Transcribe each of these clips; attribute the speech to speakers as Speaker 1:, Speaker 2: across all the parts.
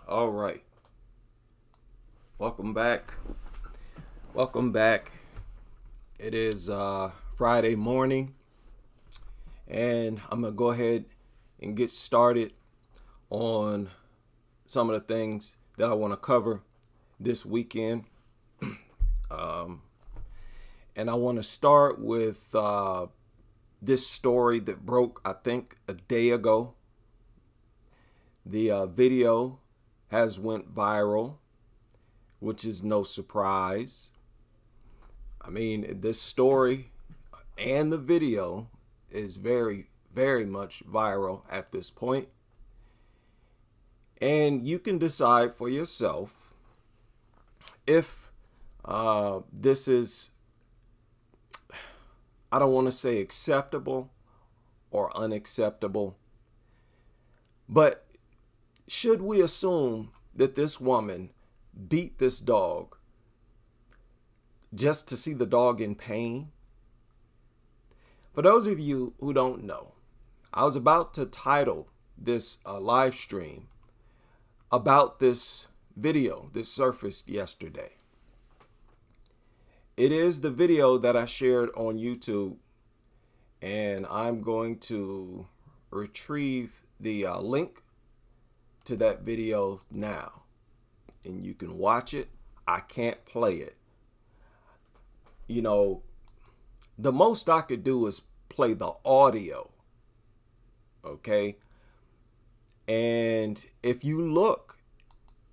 Speaker 1: All right. Welcome back. Welcome back. It is Friday morning, and I'm going to go ahead and get started on some of the things that I want to cover this weekend. And I want to start with this story that broke, I think, a day ago. The video has went viral, which is no surprise. I mean, this story and the video is very, very much viral at this point. And you can decide for yourself if this is, I don't want to say acceptable or unacceptable, but should we assume that this woman beat this dog just to see the dog in pain? For those of you who don't know, I was about to title this live stream about this video that surfaced yesterday. It is the video that I shared on YouTube, and I'm going to retrieve the link to that video now, and you can watch it. I can't play it. You know, the most I could do is play the audio, okay? And if you look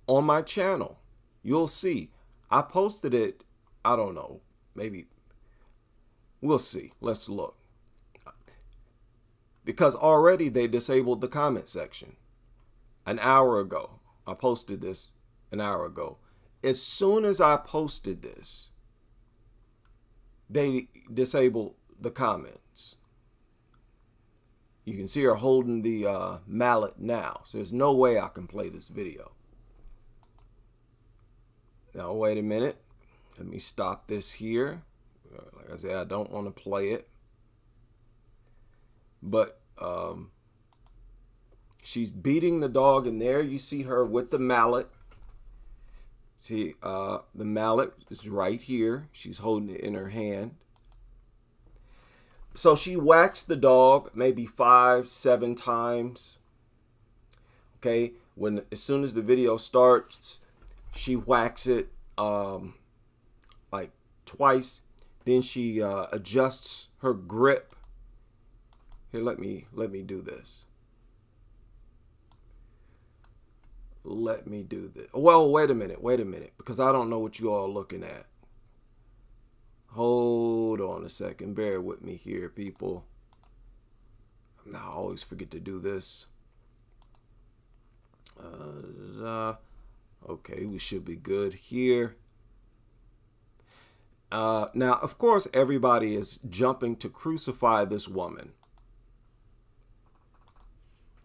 Speaker 1: on my channel, you'll see I posted it, I don't know, maybe, we'll see. Let's look. Because already they disabled the comment section. An hour ago, I posted this an hour ago. As soon as I posted this, they disabled the comments. You can see her holding the mallet now. So there's no way I can play this video. Now, wait a minute. Let me stop this here. Like I said, I don't want to play it. But she's beating the dog, and there you see her with the mallet. See, the mallet is right here. She's holding it in her hand. So she whacks the dog maybe 5-7 times. Okay, as soon as the video starts, she whacks it like twice. Then she adjusts her grip. Here, let me do this. Let me do this. Well, wait a minute, because I don't know what you all are looking at. Hold on a second. Bear with me here, people. I always forget to do this. Okay, we should be good here. Now, of course, everybody is jumping to crucify this woman.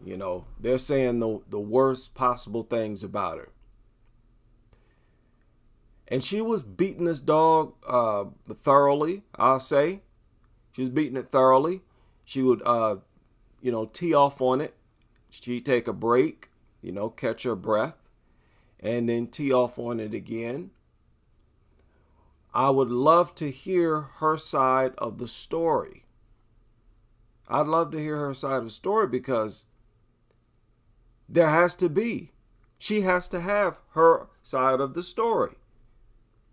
Speaker 1: You know, they're saying the worst possible things about her. And she was beating this dog thoroughly, I'll say. She was beating it thoroughly. She would, tee off on it. She'd take a break, catch her breath, and then tee off on it again. I would love to hear her side of the story. I'd love to hear her side of the story because there has to be. She has to have her side of the story.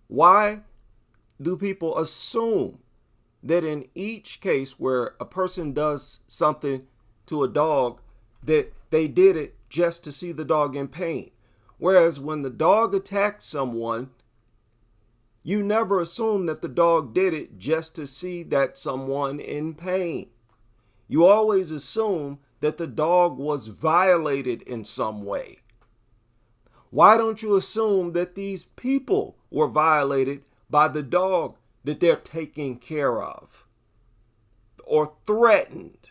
Speaker 1: Why do people assume that in each case where a person does something to a dog, that they did it just to see the dog in pain? Whereas when the dog attacks someone, you never assume that the dog did it just to see that someone in pain. You always assume that the dog was violated in some way. Why don't you assume that these people were violated by the dog that they're taking care of or threatened?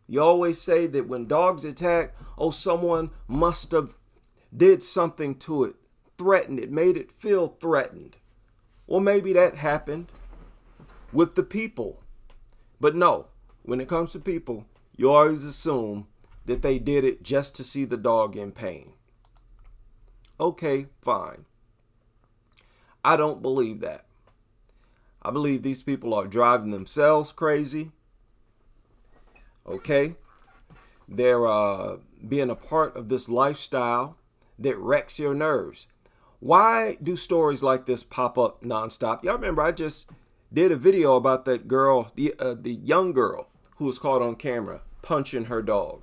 Speaker 1: You always say that when dogs attack, someone must have did something to it, threatened it, made it feel threatened. Well, maybe that happened with the people. But no, when it comes to people, you always assume that they did it just to see the dog in pain. Okay, fine. I don't believe that. I believe these people are driving themselves crazy. Okay? They're being a part of this lifestyle that wrecks your nerves. Why do stories like this pop up nonstop? Y'all remember I just did a video about that girl, the young girl who was caught on camera punching her dog.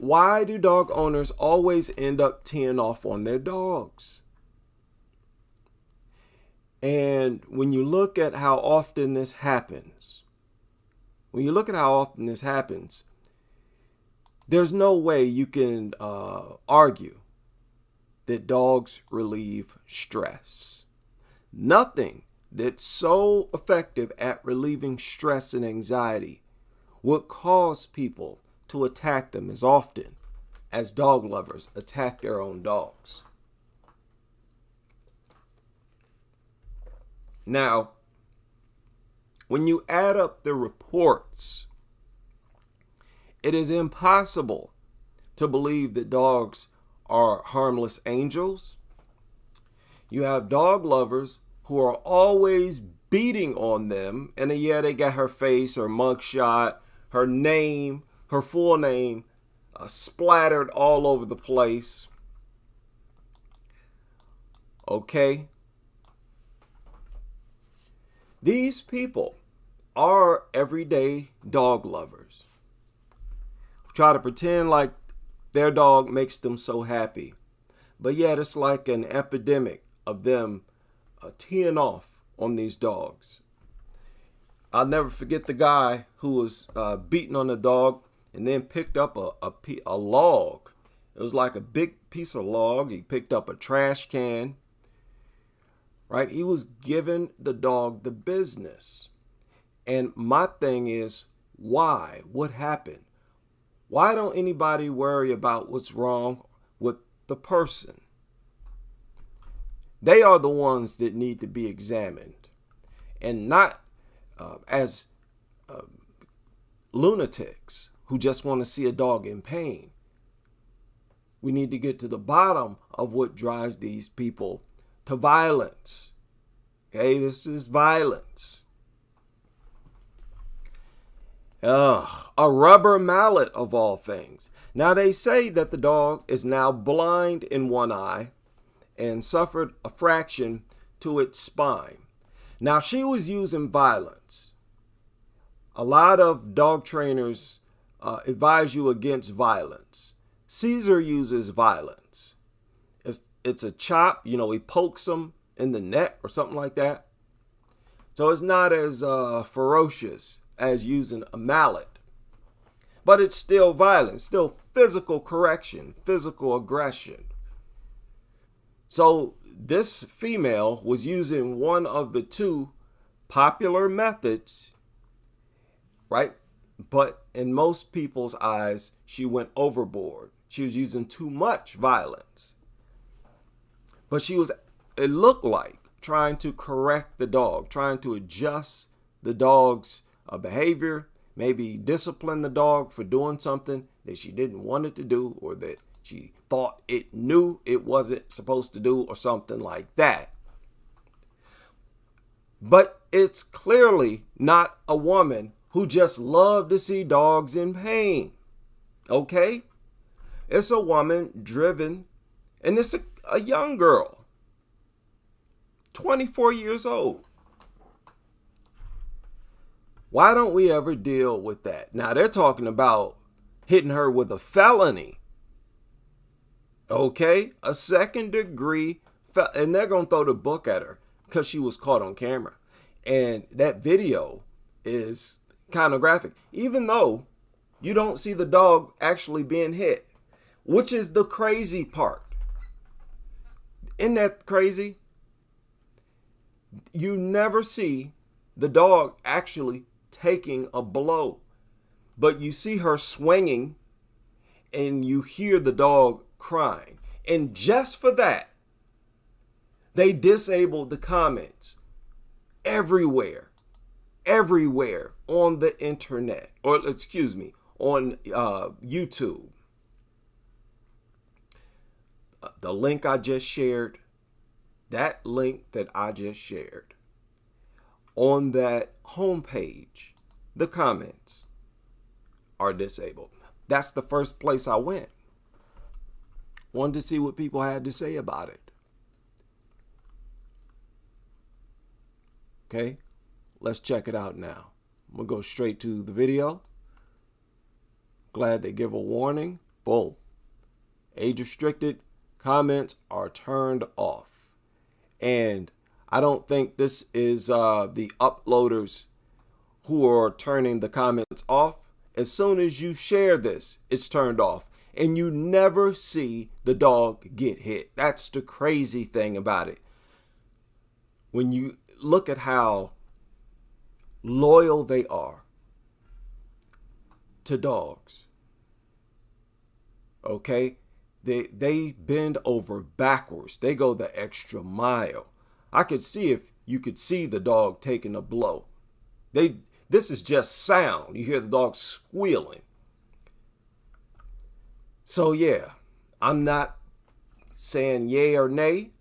Speaker 1: Why do dog owners always end up teeing off on their dogs? And when you look at how often this happens, there's no way you can argue that dogs relieve stress. Nothing that's so effective at relieving stress and anxiety would cause people to attack them as often as dog lovers attack their own dogs. Now, when you add up the reports, it is impossible to believe that dogs are harmless angels. You have dog lovers who are always beating on them, and yeah, they got her face, her mugshot, her name, her full name splattered all over the place. Okay? These people are everyday dog lovers. Try to pretend like their dog makes them so happy. But yet it's like an epidemic of them teeing off on these dogs. I'll never forget the guy who was beating on the dog and then picked up a log. It was like a big piece of log. He picked up a trash can. Right? He was giving the dog the business. And my thing is, why? What happened? Why don't anybody worry about what's wrong with the person? They are the ones that need to be examined, and not as lunatics who just want to see a dog in pain. We need to get to the bottom of what drives these people to violence. Okay, this is violence. A rubber mallet of all things. Now they say that the dog is now blind in one eye and suffered a fraction to its spine. Now she was using violence. A lot of dog trainers advise you against violence. Caesar uses violence. It's a chop, he pokes them in the neck or something like that. So it's not as ferocious as using a mallet. But it's still violence, still physical correction, physical aggression. So this female was using one of the two popular methods, right? But in most people's eyes, she went overboard. She was using too much violence. But it looked like, trying to correct the dog, trying to adjust the dog's behavior, maybe discipline the dog for doing something that she didn't want it to do, or that she thought it knew it wasn't supposed to do, or something like that. But it's clearly not a woman who just loved to see dogs in pain. Okay? It's a woman driven, and it's a young girl, 24 years old. Why don't we ever deal with that? Now they're talking about hitting her with a felony. Okay? A second degree, and they're going to throw the book at her because she was caught on camera. And that video is kind of graphic, even though you don't see the dog actually being hit, which is the crazy part. Isn't that crazy? You never see the dog actually taking a blow, but you see her swinging and you hear the dog crying. And just for that, they disabled the comments everywhere on the internet, or on YouTube. the link I just shared, that link that I just shared, on that homepage, the comments are disabled. That's the first place I went. Wanted to see what people had to say about it. Okay, let's check it out now. We'll go straight to the video. Glad they give a warning. Boom. Age restricted comments are turned off. And I don't think this is the uploaders who are turning the comments off. As soon as you share this, it's turned off. And you never see the dog get hit. That's the crazy thing about it. When you look at how loyal they are to dogs, okay? They bend over backwards. They go the extra mile. I could see if you could see the dog taking a blow. This is just sound. You hear the dog squealing. So yeah, I'm not saying yay or nay.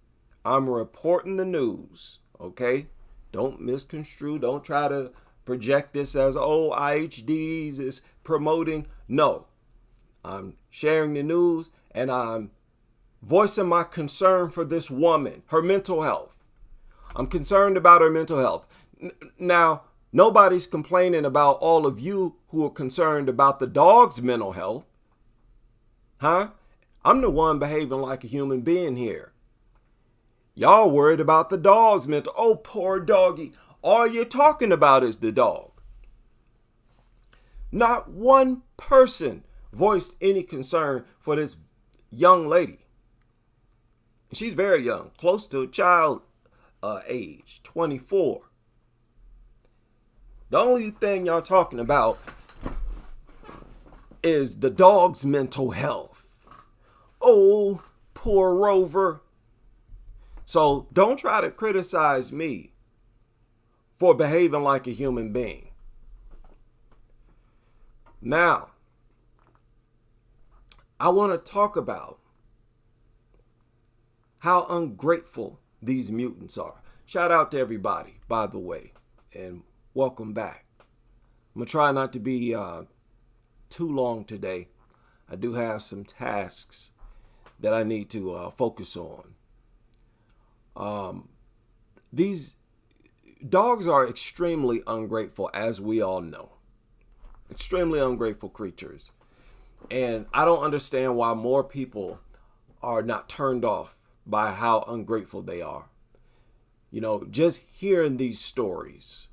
Speaker 1: I'm reporting the news, okay? Don't misconstrue. Don't try to project this as, oh, IHDs is promoting. No, I'm sharing the news and I'm voicing my concern for this woman, her mental health. I'm concerned about her mental health. Now, nobody's complaining about all of you who are concerned about the dog's mental health. Huh? I'm the one behaving like a human being here. Y'all worried about the dog's mental. Oh, poor doggy. All you're talking about is the dog. Not one person voiced any concern for this young lady. She's very young, close to child age, 24. The only thing y'all talking about is the dog's mental health. Oh, poor Rover. So don't try to criticize me for behaving like a human being. Now, I want to talk about how ungrateful these mutants are. Shout out to everybody, by the way, and welcome back. I'm going to try not to be too long today. I do have some tasks that I need to focus on. These dogs are extremely ungrateful, as we all know. Extremely ungrateful creatures. And I don't understand why more people are not turned off by how ungrateful they are. You know, just hearing these stories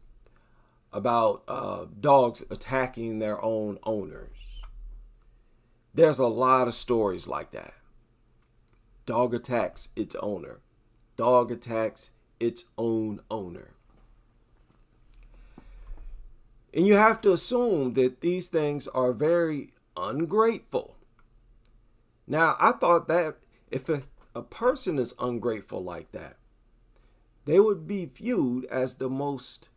Speaker 1: about dogs attacking their own owners. There's a lot of stories like that. Dog attacks its owner. Dog attacks its own owner. And you have to assume that these things are very ungrateful. Now, I thought that if a person is ungrateful like that, they would be viewed as the most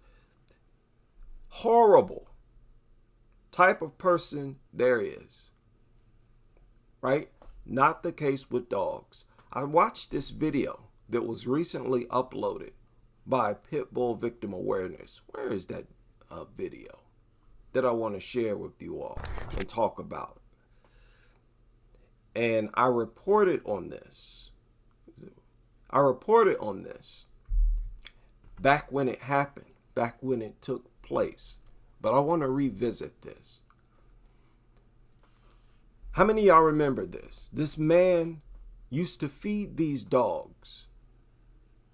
Speaker 1: horrible type of person there is. Right? Not the case with dogs. I watched this video that was recently uploaded by Pitbull Victim Awareness. Where is that video that I want to share with you all and talk about? And I reported on this. Back when it happened, back when it took place. But I want to revisit this. How many of y'all remember this? This man used to feed these dogs.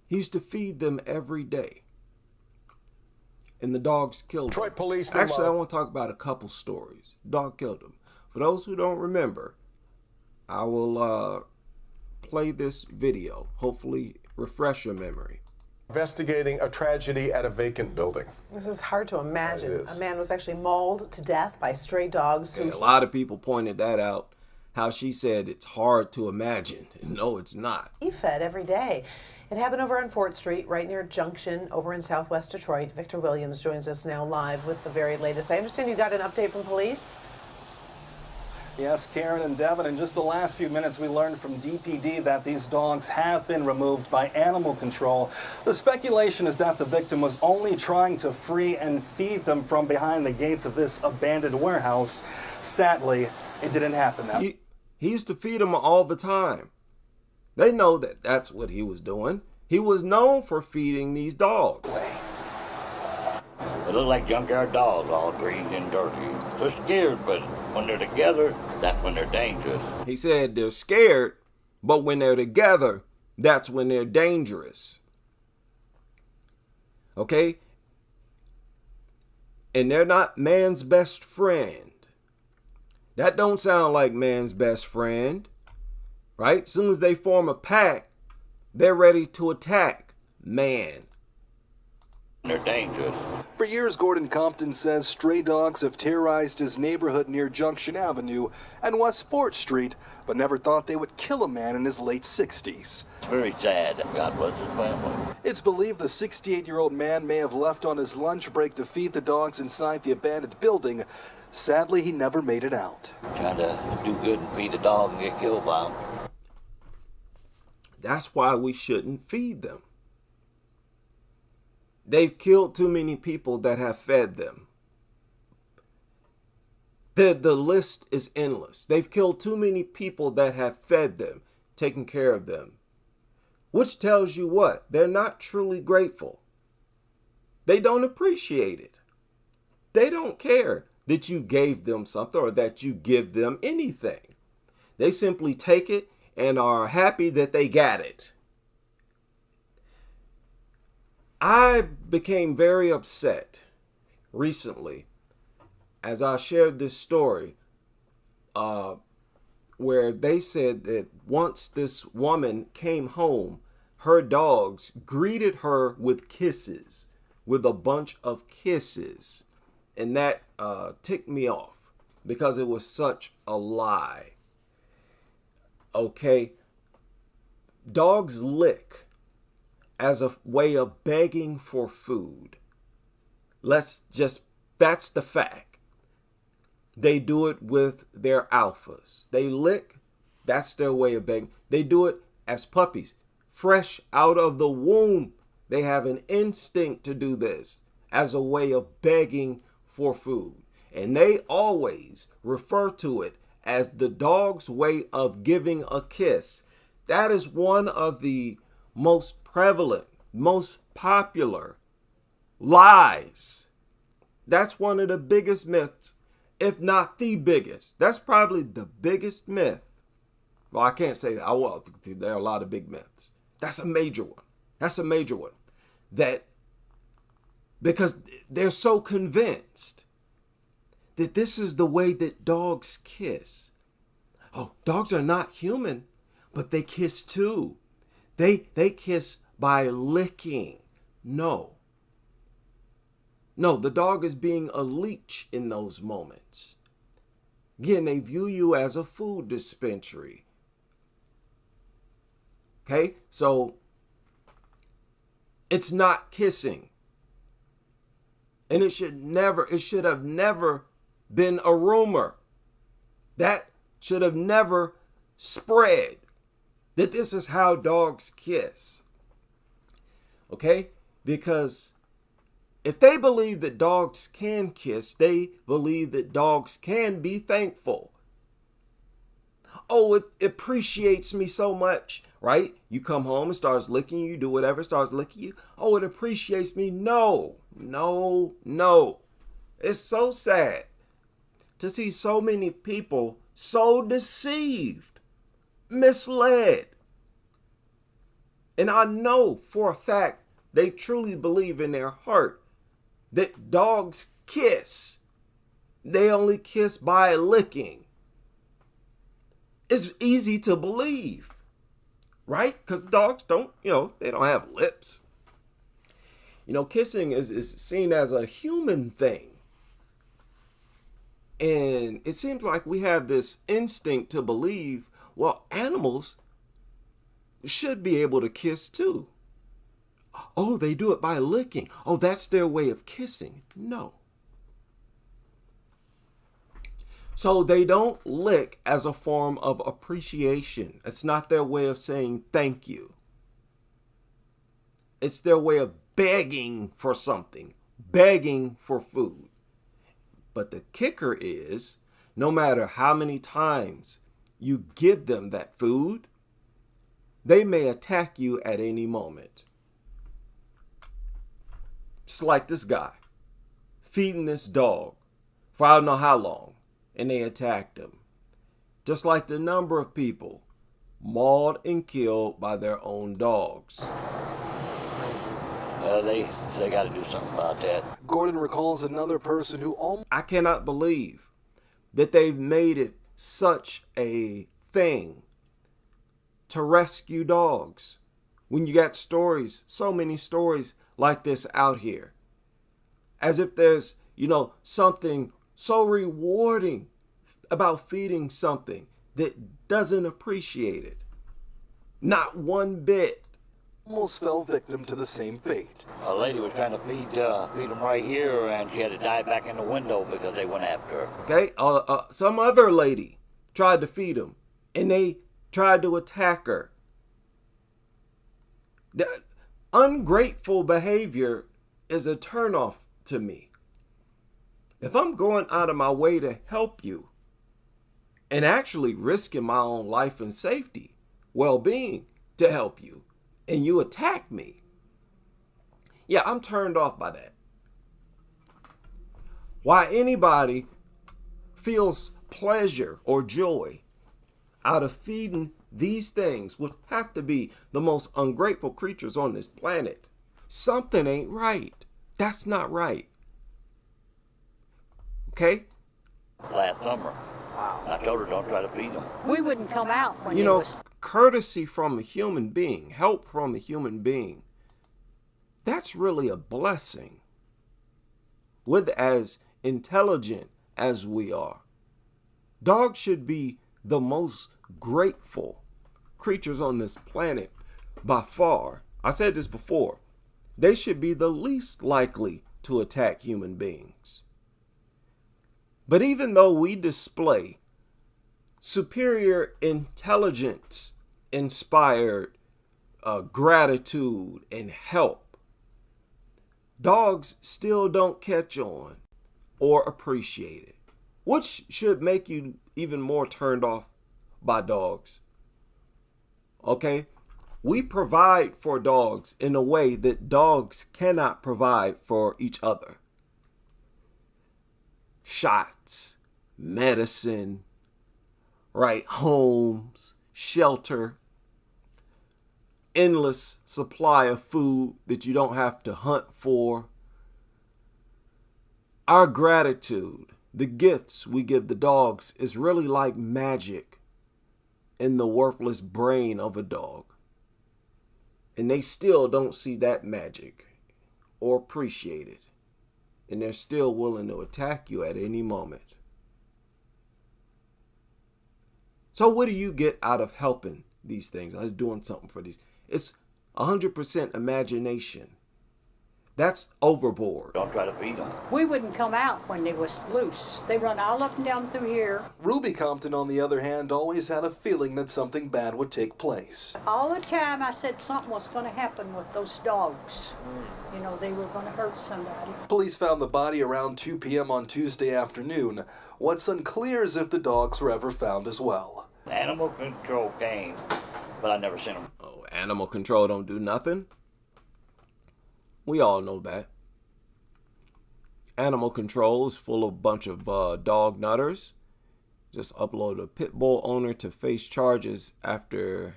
Speaker 1: He used to feed them every day. And the dogs killed them.
Speaker 2: Detroit police.
Speaker 1: Actually, I want to talk about a couple stories. Dog killed them. For those who don't remember, I will play this video. Hopefully refresh your memory.
Speaker 2: Investigating a tragedy at a vacant building.
Speaker 3: This is hard to imagine. A man was actually mauled to death by stray dogs.
Speaker 1: A lot of people pointed that out. How she said it's hard to imagine. No, it's not.
Speaker 3: He fed every day. It happened over on Fort Street, right near Junction, over in southwest Detroit. Victor Williams joins us now live with the very latest. I understand you got an update from police?
Speaker 4: Yes, Karen and Devin, in just the last few minutes we learned from DPD that these dogs have been removed by animal control. The speculation is that the victim was only trying to free and feed them from behind the gates of this abandoned warehouse. Sadly, it didn't happen that way.
Speaker 1: He used to feed them all the time. They know that that's what he was doing. He was known for feeding these dogs.
Speaker 5: They look like junkyard dogs, all green and dirty. They're scared, but when they're together, that's when they're dangerous.
Speaker 1: He said they're scared, but when they're together, that's when they're dangerous. Okay? And they're not man's best friend. That don't sound like man's best friend, right? As soon as they form a pack, they're ready to attack man.
Speaker 5: They're dangerous.
Speaker 4: For years, Gordon Compton says stray dogs have terrorized his neighborhood near Junction Avenue and West 4th Street, but never thought they would kill a man in his late 60s.
Speaker 5: Very sad. God bless his family.
Speaker 4: It's believed the 68-year-old man may have left on his lunch break to feed the dogs inside the abandoned building. Sadly, he never made it out.
Speaker 5: Trying to do good and feed a dog and get killed by him.
Speaker 1: That's why we shouldn't feed them. They've killed too many people that have fed them. The list is endless. They've killed too many people that have fed them, taken care of them. Which tells you what? They're not truly grateful. They don't appreciate it. They don't care that you gave them something or that you give them anything. They simply take it and are happy that they got it. I became very upset recently as I shared this story where they said that once this woman came home, her dogs greeted her with kisses, with a bunch of kisses. And that ticked me off because it was such a lie. Okay, dogs lick as a way of begging for food. That's the fact. They do it with their alphas. They lick, that's their way of begging. They do it as puppies, fresh out of the womb. They have an instinct to do this as a way of begging for food. And they always refer to it as the dog's way of giving a kiss. That is one of the most prevalent, most popular lies. That's one of the biggest myths, if not the biggest. That's probably the biggest myth. Well, I can't say that. Well, there are a lot of big myths. That's a major one. That's a major one. That because they're so convinced that this is the way that dogs kiss. Oh, dogs are not human, but they kiss too. They kiss by licking. No, the dog is being a leech in those moments. Again, they view you as a food dispensary. Okay, so it's not kissing. And it should have never been a rumor. That should have never spread that this is how dogs kiss. Okay? Because if they believe that dogs can kiss, they believe that dogs can be thankful. Oh, it appreciates me so much, right? You come home and starts licking you, do whatever, starts licking you. Oh, it appreciates me. No. It's so sad to see so many people so deceived, misled. And I know for a fact they truly believe in their heart that dogs kiss. They only kiss by licking. It's easy to believe, right? Because dogs don't, they don't have lips. Kissing is seen as a human thing. And it seems like we have this instinct to believe, well, animals should be able to kiss too. Oh, they do it by licking. Oh, that's their way of kissing. No. So they don't lick as a form of appreciation. It's not their way of saying thank you. It's their way of begging for something, begging for food. But the kicker is, no matter how many times you give them that food, they may attack you at any moment. Just like this guy, feeding this dog for I don't know how long, and they attacked him. Just like the number of people mauled and killed by their own dogs.
Speaker 5: They got to do something about that.
Speaker 2: Gordon recalls another person who almost...
Speaker 1: I cannot believe that they've made it such a thing to rescue dogs when you got stories, so many stories like this out here. As if there's, something so rewarding about feeding something that doesn't appreciate it. Not one bit.
Speaker 2: almost fell victim to the same fate.
Speaker 5: A lady was trying to feed them right here, and she had to dive back in the window because they went after her.
Speaker 1: Okay, some other lady tried to feed him, and they tried to attack her. The ungrateful behavior is a turnoff to me. If I'm going out of my way to help you and actually risking my own life and safety, well-being to help you, and you attack me, yeah, I'm turned off by that. Why anybody feels pleasure or joy out of feeding these things would have to be the most ungrateful creatures on this planet. Something ain't right. That's not right. Okay?
Speaker 5: Last summer, I told her don't try to feed them.
Speaker 6: We wouldn't come out when
Speaker 1: You
Speaker 6: it
Speaker 1: know,
Speaker 6: was...
Speaker 1: courtesy from a human being, help from a human being, that's really a blessing. With as intelligent as we are, dogs should be the most grateful creatures on this planet by far. I said this before. They should be the least likely to attack human beings. But even though we display superior intelligence, inspired gratitude, and help, dogs still don't catch on or appreciate it, which should make you even more turned off by dogs. Okay? We provide for dogs in a way that dogs cannot provide for each other. Shots, medicine, right? Homes, shelter, endless supply of food that you don't have to hunt for. Our gratitude, the gifts we give the dogs, is really like magic in the worthless brain of a dog. And they still don't see that magic or appreciate it. And they're still willing to attack you at any moment. So what do you get out of helping these things? I'm doing something for these. It's 100% imagination. That's overboard.
Speaker 5: Don't try to feed them.
Speaker 6: We wouldn't come out when they was loose. They run all up and down through here.
Speaker 2: Ruby Compton, on the other hand, always had a feeling that something bad would take place.
Speaker 6: All the time I said something was going to happen with those dogs. You know, they were going to hurt somebody.
Speaker 2: Police found the body around 2 p.m. on Tuesday afternoon. What's unclear is if the dogs were ever found as well.
Speaker 5: Animal control came, but I never seen them.
Speaker 1: Oh, animal control don't do nothing? We all know that. Animal control is full of a bunch of dog nutters. Just upload a pit bull owner to face charges after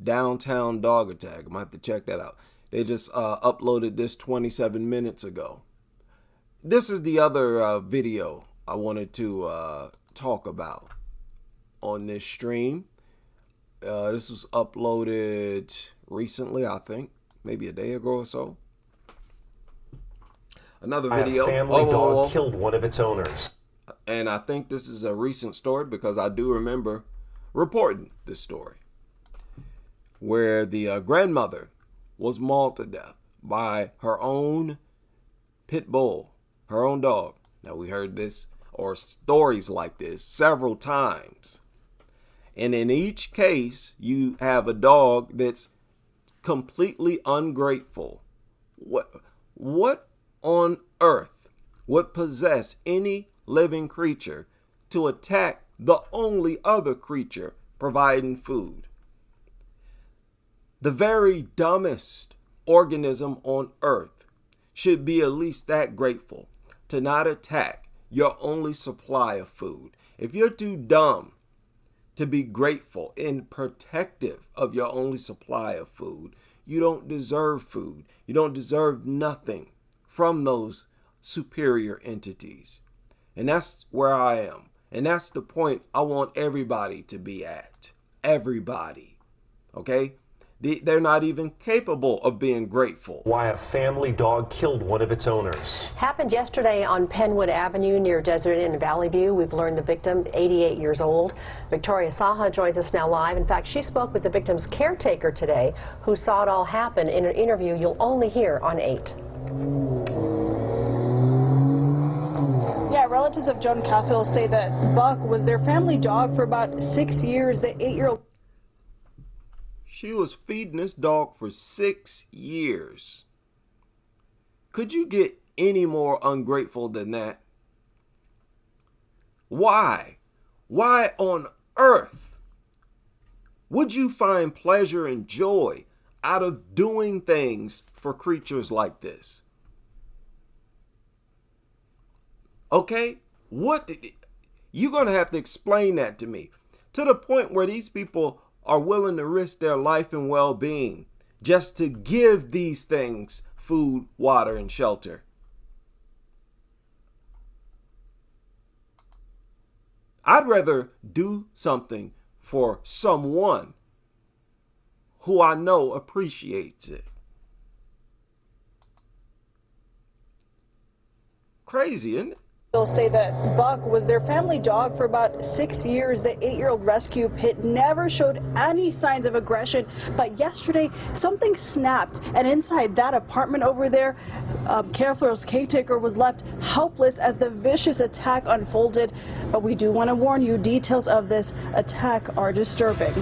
Speaker 1: downtown dog attack. I might have to check that out. They just uploaded this 27 minutes ago. This is the other video I wanted to talk about on this stream. This was uploaded recently, I think, maybe a day ago or so. Another video.
Speaker 7: A family dog killed one of its owners.
Speaker 1: And I think this is a recent story because I do remember reporting this story where the grandmother was mauled to death by her own pit bull, her own dog. Now we heard this or stories like this several times. And in each case, you have a dog that's completely ungrateful. What on earth would possess any living creature to attack the only other creature providing food? The very dumbest organism on earth should be at least that grateful to not attack your only supply of food. If you're too dumb to be grateful and protective of your only supply of food, you don't deserve food. You don't deserve nothing from those superior entities. And that's where I am. And that's the point I want everybody to be at. Everybody. Okay? They're not even capable of being grateful.
Speaker 7: Why a family dog killed one of its owners.
Speaker 8: Happened yesterday on Penwood Avenue near Desert Inn in Valley View. We've learned the victim, 88 years old. Victoria Saha joins us now live. In fact, she spoke with the victim's caretaker today, who saw it all happen in an interview you'll only hear on 8.
Speaker 9: Yeah, relatives of Joan Cathville say that Buck was their family dog for about 6 years. The 8-year-old.
Speaker 1: She was feeding this dog for 6 years. Could you get any more ungrateful than that? Why? Why on earth would you find pleasure and joy out of doing things for creatures like this? Okay? You're going to have to explain that to me. To the point where these people are willing to risk their life and well-being just to give these things food, water, and shelter. I'd rather do something for someone who I know appreciates it. Crazy, isn't it?
Speaker 9: They'll say that Buck was their family dog for about 6 years. The 8-year-old rescue pit never showed any signs of aggression, but yesterday something snapped, and inside that apartment over there, Careful's caretaker was left helpless as the vicious attack unfolded. But we do want to warn you, details of this attack are disturbing.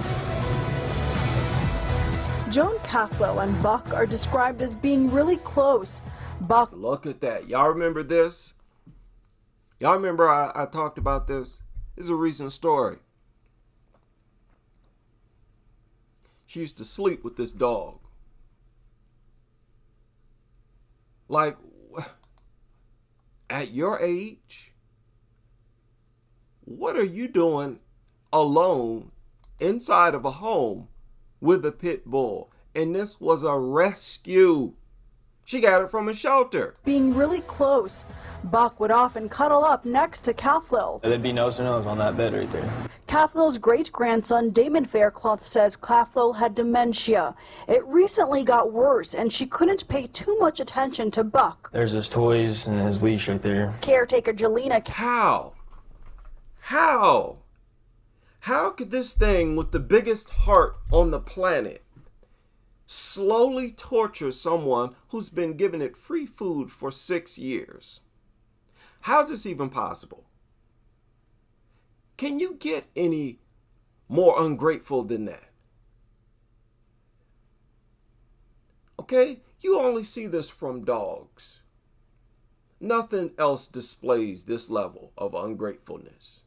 Speaker 9: Joan Cathville and Buck are described as being really close. Buck.
Speaker 1: Look at that. Y'all remember this? Y'all remember I talked about this? This is a recent story. She used to sleep with this dog. Like, at your age, what are you doing alone inside of a home with a pit bull? And this was a rescue. She got it from a shelter.
Speaker 9: Being really close. Buck would often cuddle up next to Cathville.
Speaker 10: There'd be nose to nose on that bed right there.
Speaker 9: Cathville's great-grandson, Damon Faircloth, says Cathville had dementia. It recently got worse, and she couldn't pay too much attention to Buck.
Speaker 10: There's his toys and his leash right there.
Speaker 9: Caretaker Jelena.
Speaker 1: How could this thing with the biggest heart on the planet slowly torture someone who's been given it free food for 6 years? How's this even possible? Can you get any more ungrateful than that? Okay, you only see this from dogs. Nothing else displays this level of ungratefulness.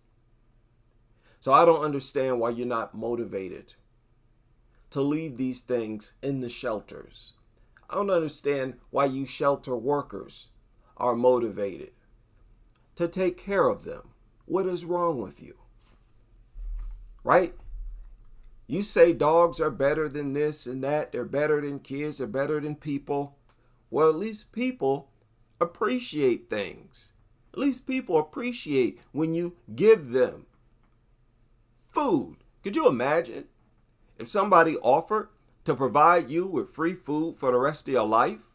Speaker 1: So I don't understand why you're not motivated to leave these things in the shelters. I don't understand why you shelter workers are motivated to take care of them. What is wrong with you? Right? You say dogs are better than this and that. They're better than kids. They're better than people. Well, at least people appreciate things. At least people appreciate when you give them food. Could you imagine if somebody offered to provide you with free food for the rest of your life?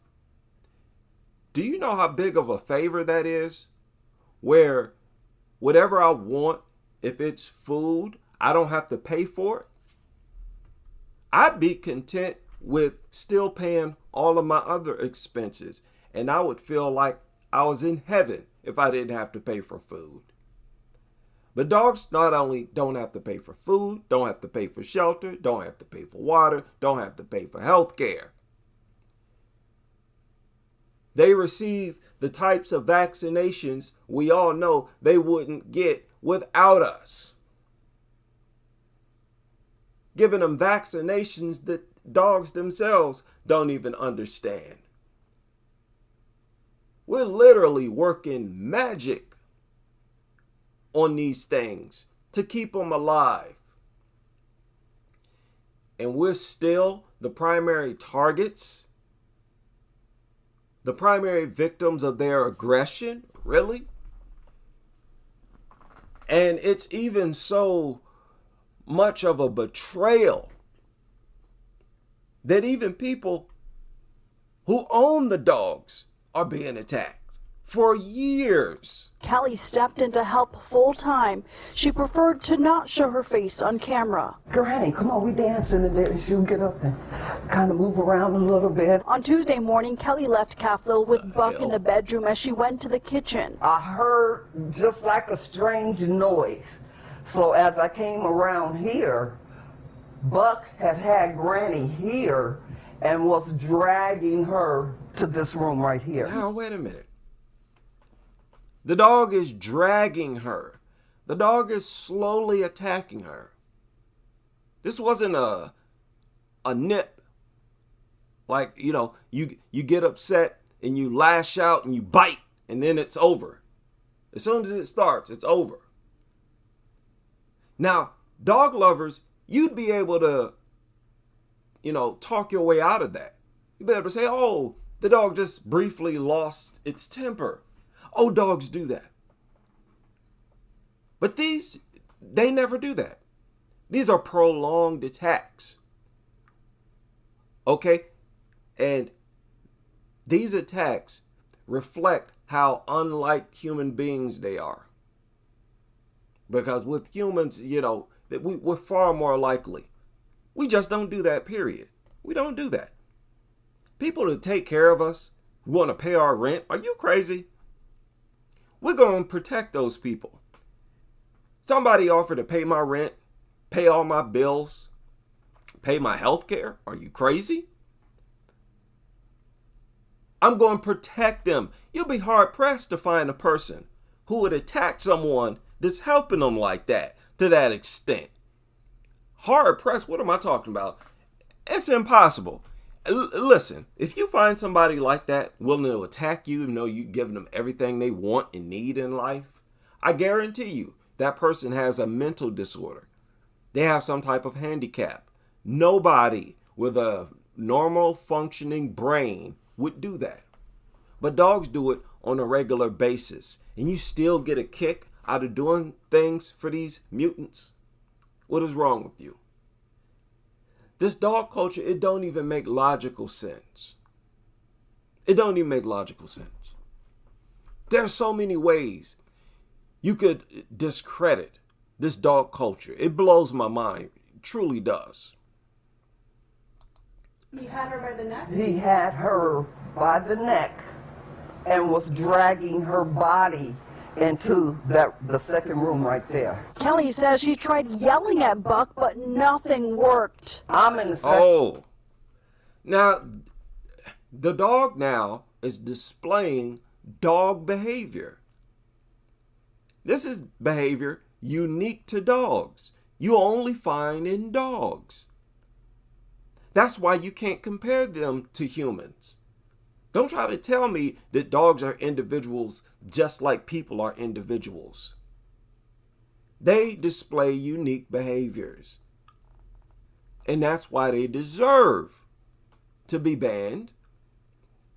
Speaker 1: Do you know how big of a favor that is? Where whatever I want, if it's food, I don't have to pay for it. I'd be content with still paying all of my other expenses. And I would feel like I was in heaven if I didn't have to pay for food. But dogs not only don't have to pay for food, don't have to pay for shelter, don't have to pay for water, don't have to pay for health care. They receive the types of vaccinations we all know they wouldn't get without us. Giving them vaccinations that dogs themselves don't even understand. We're literally working magic on these things to keep them alive. And we're still the primary targets, the primary victims of their aggression, really? And it's even so much of a betrayal that even people who own the dogs are being attacked for years.
Speaker 9: Kelly stepped in to help full time. She preferred to not show her face on camera.
Speaker 11: Granny, come on, we dancing and she'll get up and kind of move around a little bit.
Speaker 9: On Tuesday morning, Kelly left Cathville with Buck in the bedroom as she went to the kitchen.
Speaker 11: I heard just like a strange noise. So as I came around here, Buck had Granny here and was dragging her to this room right here.
Speaker 1: Now, wait a minute. The dog is dragging her. The dog is slowly attacking her. This wasn't a nip. Like, you get upset and you lash out and you bite and then it's over. As soon as it starts, it's over. Now, dog lovers, you'd be able to, talk your way out of that. You'd be able to say, oh, the dog just briefly lost its temper. Oh, dogs do that. But they never do that. These are prolonged attacks. Okay? And these attacks reflect how unlike human beings they are. Because with humans, that we're far more likely. We just don't do that, period. We don't do that. People to take care of us, who want to pay our rent, are you crazy? We're going to protect those people. Somebody offered to pay my rent, pay all my bills, pay my health care. Are you crazy? I'm going to protect them. You'll be hard pressed to find a person who would attack someone that's helping them like that, to that extent. Hard pressed? What am I talking about? It's impossible. Listen, if you find somebody like that willing to attack you, even though you're giving them everything they want and need in life, I guarantee you that person has a mental disorder. They have some type of handicap. Nobody with a normal functioning brain would do that. But dogs do it on a regular basis. And you still get a kick out of doing things for these mutants? What is wrong with you? This dog culture, it don't even make logical sense. It don't even make logical sense. There's so many ways you could discredit this dog culture. It blows my mind. It truly does.
Speaker 9: He had her by the neck?
Speaker 11: He had her by the neck and was dragging her body into the second room right there.
Speaker 9: Kelly says she tried yelling at Buck, but nothing worked.
Speaker 11: I'm in the second.
Speaker 1: Oh. Now, the dog now is displaying dog behavior. This is behavior unique to dogs. You only find in dogs. That's why you can't compare them to humans. Don't try to tell me that dogs are individuals just like people are individuals. They display unique behaviors. And that's why they deserve to be banned,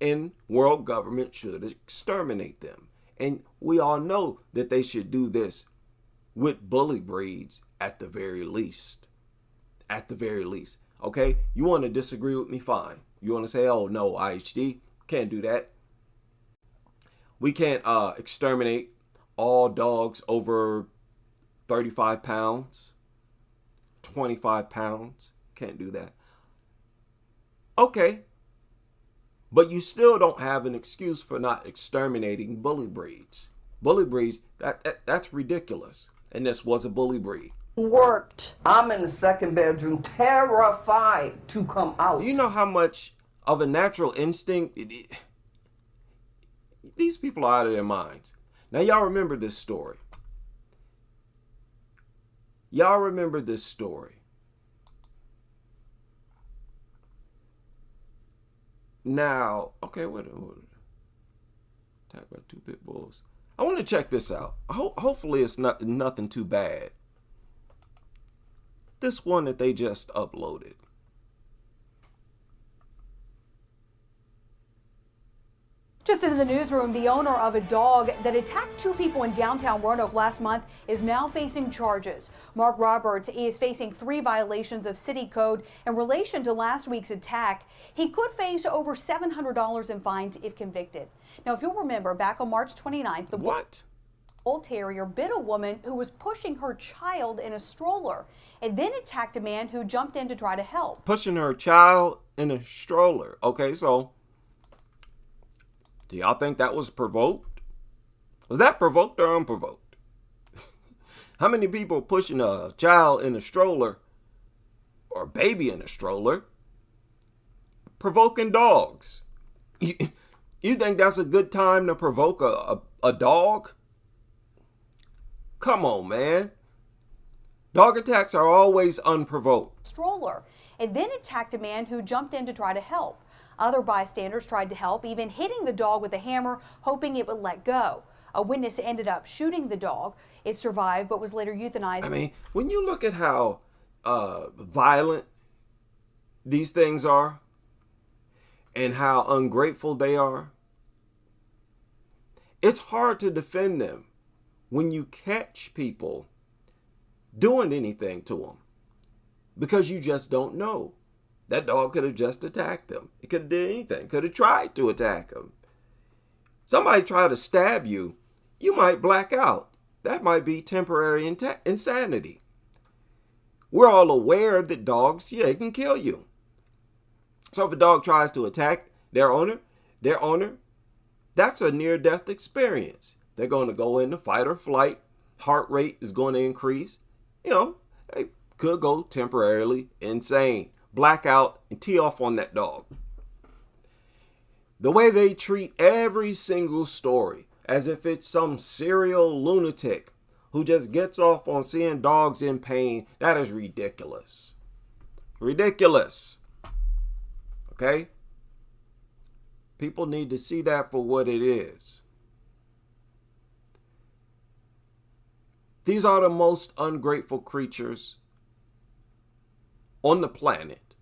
Speaker 1: and world government should exterminate them. And we all know that they should do this with bully breeds at the very least. At the very least. Okay? You want to disagree with me? Fine. You want to say, oh, no, IHD, can't do that. We can't exterminate all dogs over 35 pounds, 25 pounds. Can't do that. Okay. But you still don't have an excuse for not exterminating bully breeds. Bully breeds, that's ridiculous. And this was a bully breed.
Speaker 11: Worked. I'm in the second bedroom, terrified to come out.
Speaker 1: You know how much of a natural instinct these people are out of their minds. Now y'all remember this story. Y'all remember this story. Now, okay, what attacked by 2 pit bulls. I want to check this out. Hopefully it's not nothing too bad. This one that they just uploaded.
Speaker 12: Just into the newsroom, the owner of a dog that attacked 2 people in downtown Roanoke last month is now facing charges. Mark Roberts is facing 3 violations of city code in relation to last week's attack. He could face over $700 in fines if convicted. Now, if you'll remember, back on March 29th, the Bull Terrier bit a woman who was pushing her child in a stroller and then attacked a man who jumped in to try to help.
Speaker 1: Pushing her child in a stroller. Okay, so do y'all think that was provoked? Was that provoked or unprovoked? How many people pushing a child in a stroller or baby in a stroller provoking dogs? You think that's a good time to provoke a dog? Come on, man. Dog attacks are always unprovoked.
Speaker 12: Stroller and then attacked a man who jumped in to try to help. Other bystanders tried to help, even hitting the dog with a hammer, hoping it would let go. A witness ended up shooting the dog. It survived, but was later euthanized.
Speaker 1: I mean, when you look at how violent these things are and how ungrateful they are, it's hard to defend them when you catch people doing anything to them because you just don't know. That dog could have just attacked them. It could have did anything. Could have tried to attack them. Somebody try to stab you, you might black out. That might be temporary insanity. We're all aware that dogs, they can kill you. So if a dog tries to attack their owner, that's a near-death experience. They're going to go into fight or flight. Heart rate is going to increase. They could go temporarily insane. Black out and tee off on that dog. The way they treat every single story as if it's some serial lunatic who just gets off on seeing dogs in pain, that is ridiculous. Ridiculous. Okay? People need to see that for what it is. These are the most ungrateful creatures on the planet.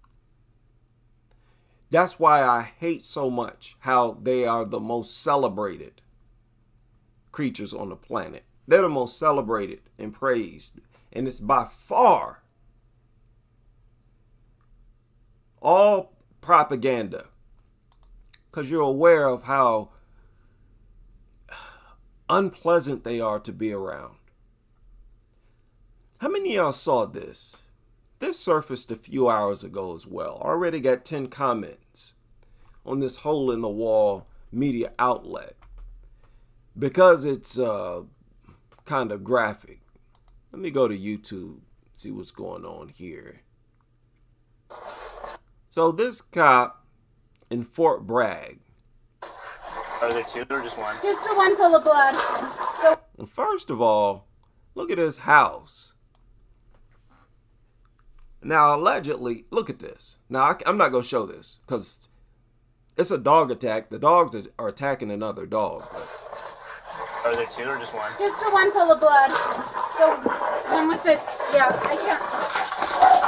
Speaker 1: That's why I hate so much how they are the most celebrated creatures on the planet. They're the most celebrated and praised. And it's by far all propaganda. Because you're aware of how unpleasant they are to be around. How many of y'all saw this? This surfaced a few hours ago as well. Already got 10 comments on this hole in the wall media outlet. Because it's kind of graphic. Let me go to YouTube, see what's going on here. So this cop in Fort Bragg.
Speaker 10: Are there 2 or just 1?
Speaker 13: Just the one full of blood.
Speaker 1: Well, first of all, look at his house. Now, allegedly, look at this. Now, I'm not going to show this because it's a dog attack. The dogs are attacking another dog.
Speaker 10: Are there 2 or just 1?
Speaker 13: Just the one full of blood. The one with the, I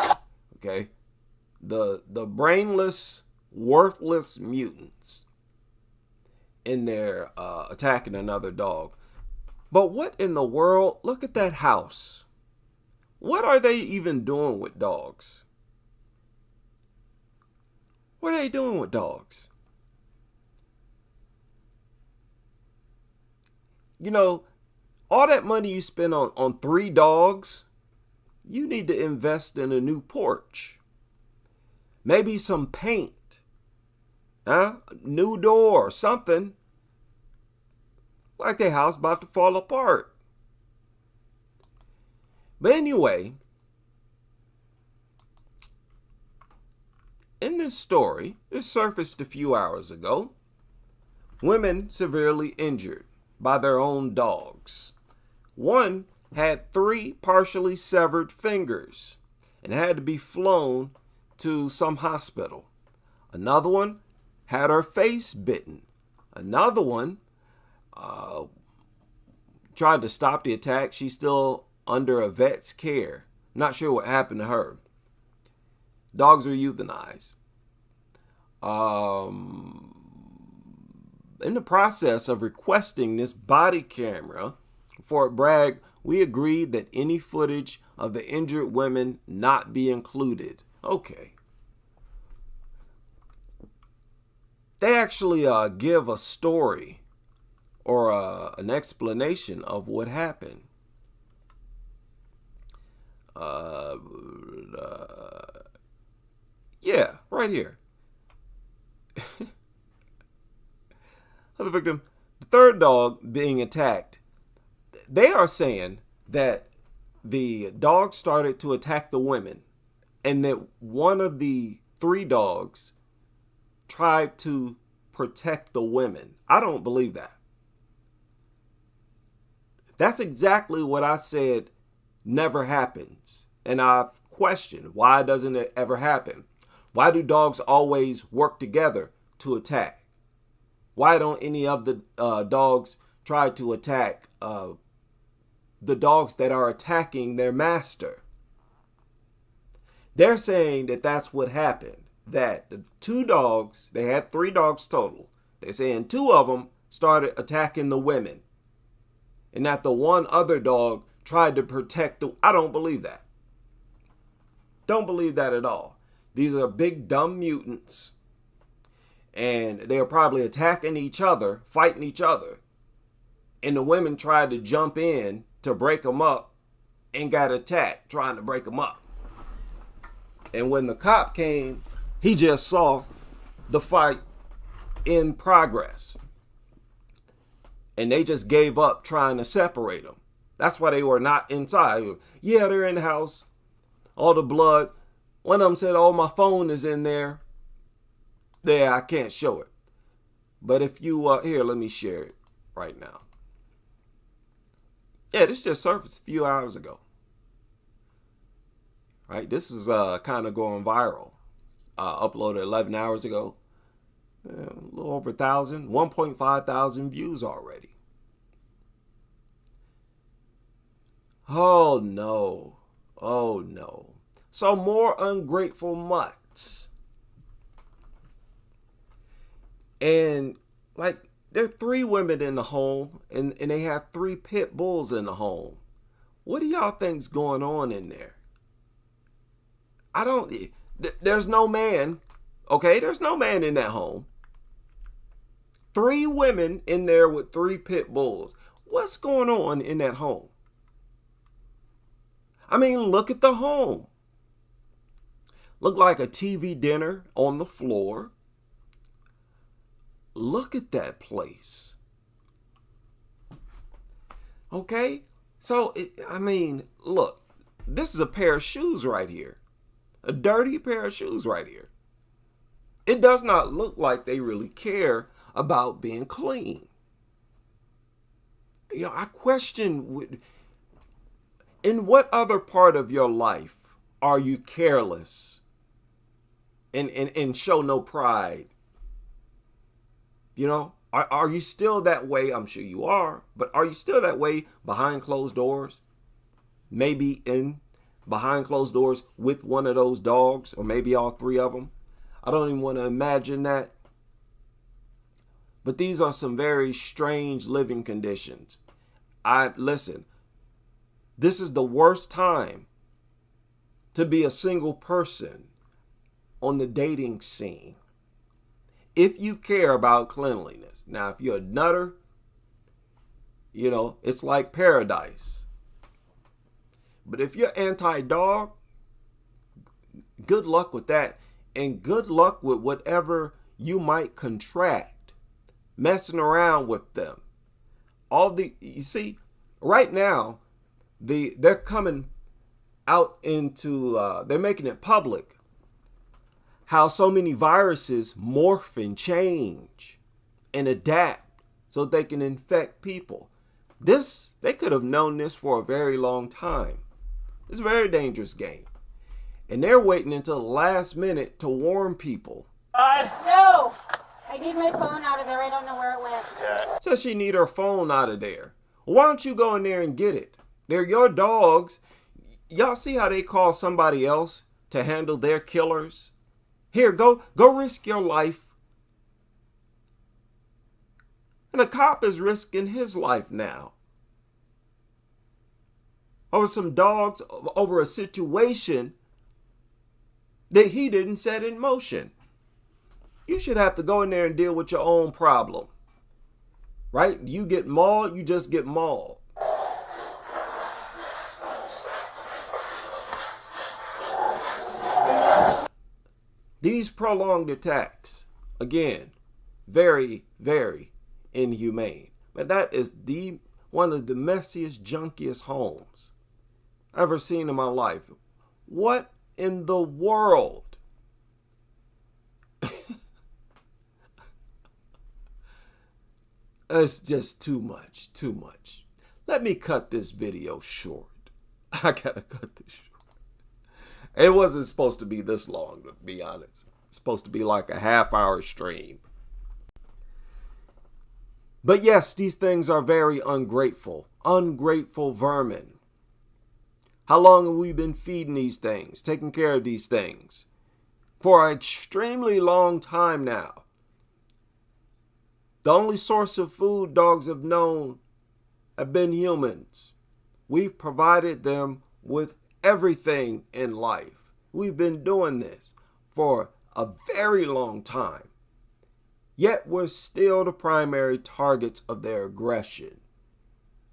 Speaker 13: can't.
Speaker 1: Okay. The brainless, worthless mutants in there attacking another dog. But what in the world? Look at that house. What are they even doing with dogs? What are they doing with dogs? All that money you spend on 3 dogs, you need to invest in a new porch. Maybe some paint. New door or something. Like their house about to fall apart. But anyway, in this story, it surfaced a few hours ago. Women severely injured by their own dogs. One had 3 partially severed fingers and had to be flown to some hospital. Another one had her face bitten. Another one tried to stop the attack. She's still under a vet's care. Not sure what happened to her. Dogs were euthanized. In the process of requesting this body camera, Fort Bragg, we agreed that any footage of the injured women not be included. Okay. They actually give a story or an explanation of what happened. Yeah, right here. The victim, the third dog being attacked. They are saying that the dog started to attack the women and that one of the 3 dogs tried to protect the women. I don't believe that. That's exactly what I said never happens. And I've questioned, why doesn't it ever happen? Why do dogs always work together to attack? Why don't any of the dogs try to attack the dogs that are attacking their master? They're saying that that's what happened. That the 2 dogs, they had 3 dogs total. They're saying 2 of them started attacking the women. And that the one other dog tried to protect the... I don't believe that. Don't believe that at all. These are big dumb mutants. And they are probably attacking each other, fighting each other. And the women tried to jump in to break them up and got attacked trying to break them up. And when the cop came, he just saw the fight in progress. And they just gave up trying to separate them. That's why they were not inside. Yeah, they're in the house. All the blood. One of them said, oh, my phone is in there. There, I can't show it. But if you, here, let me share it right now. Yeah, this just surfaced a few hours ago. Right, this is kind of going viral. Uploaded 11 hours ago. A little over 1,000, 1.5 thousand views already. Oh no. Oh no. So more ungrateful mutts. And like there are 3 women in the home and they have 3 pit bulls in the home. What do y'all think's going on in there? There's no man. Okay, there's no man in that home. 3 women in there with 3 pit bulls. What's going on in that home? I mean, look at the home. Look like a TV dinner on the floor. Look at that place. Okay? So, I mean, look. This is a pair of shoes right here. A dirty pair of shoes right here. It does not look like they really care about being clean. You know, I question, in what other part of your life are you careless and show no pride? You know, are you still that way? I'm sure you are, but are you still that way behind closed doors? Maybe behind closed doors with one of those dogs, or maybe all 3 of them. I don't even want to imagine that. But these are some very strange living conditions. Listen, this is the worst time to be a single person on the dating scene. If you care about cleanliness. Now, if you're a nutter, you know, it's like paradise. But if you're anti-dog, good luck with that. And good luck with whatever you might contract, messing around with them. You see, right now, they're coming out into, they're making it public, how so many viruses morph and change and adapt so they can infect people. They could have known this for a very long time. It's a very dangerous game. And they're waiting until the last minute to warn people.
Speaker 13: No! I need my phone out of there. I don't know where it went.
Speaker 1: Says she need her phone out of there. Why don't you go in there and get it? They're your dogs. Y'all see how they call somebody else to handle their killers? Here, go risk your life. And a cop is risking his life now. Over some dogs, over a situation that he didn't set in motion. You should have to go in there and deal with your own problem. Right? You get mauled, you just get mauled. These prolonged attacks, again, very, very inhumane. But that is one of the messiest, junkiest homes I've ever seen in my life. What in the world? It's just too much, too much. Let me cut this video short. I gotta cut this short. It wasn't supposed to be this long, to be honest. It's supposed to be like a half-hour stream. But yes, these things are very ungrateful. Ungrateful vermin. How long have we been feeding these things, taking care of these things? For an extremely long time now. The only source of food dogs have known have been humans. We've provided them with everything in life. We've been doing this for a very long time. Yet we're still the primary targets of their aggression.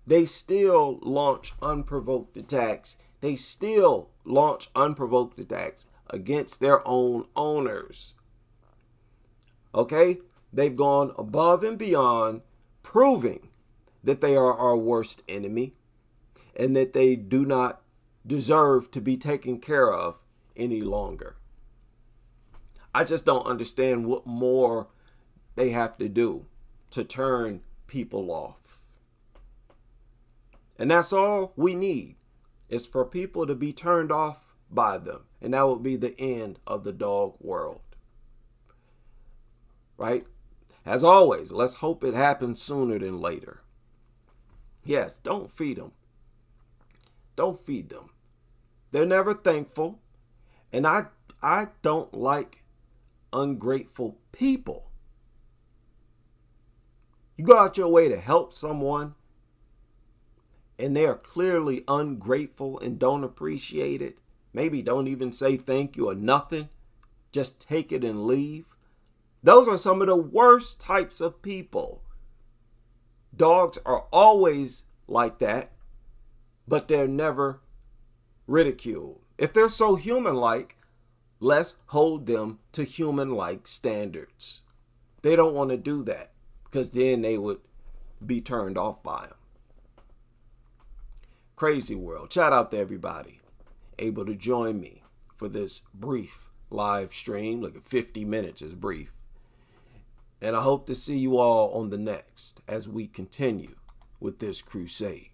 Speaker 1: They still launch unprovoked attacks. They still launch unprovoked attacks against their own owners. Okay? They've gone above and beyond, proving that they are our worst enemy and that they do not deserve to be taken care of any longer. I just don't understand what more they have to do to turn people off. And that's all we need, is for people to be turned off by them. And that would be the end of the dog world. Right? As always, let's hope it happens sooner than later. Yes, don't feed them. Don't feed them. They're never thankful. And I don't like ungrateful people. You go out your way to help someone and they are clearly ungrateful and don't appreciate it. Maybe don't even say thank you or nothing. Just take it and leave. Those are some of the worst types of people. Dogs are always like that, but they're never ridiculed. If they're so human-like, let's hold them to human-like standards. They don't want to do that because then they would be turned off by them. Crazy world. Shout out to everybody able to join me for this brief live stream. Look, at 50 minutes is brief. And I hope to see you all on the next as we continue with this crusade.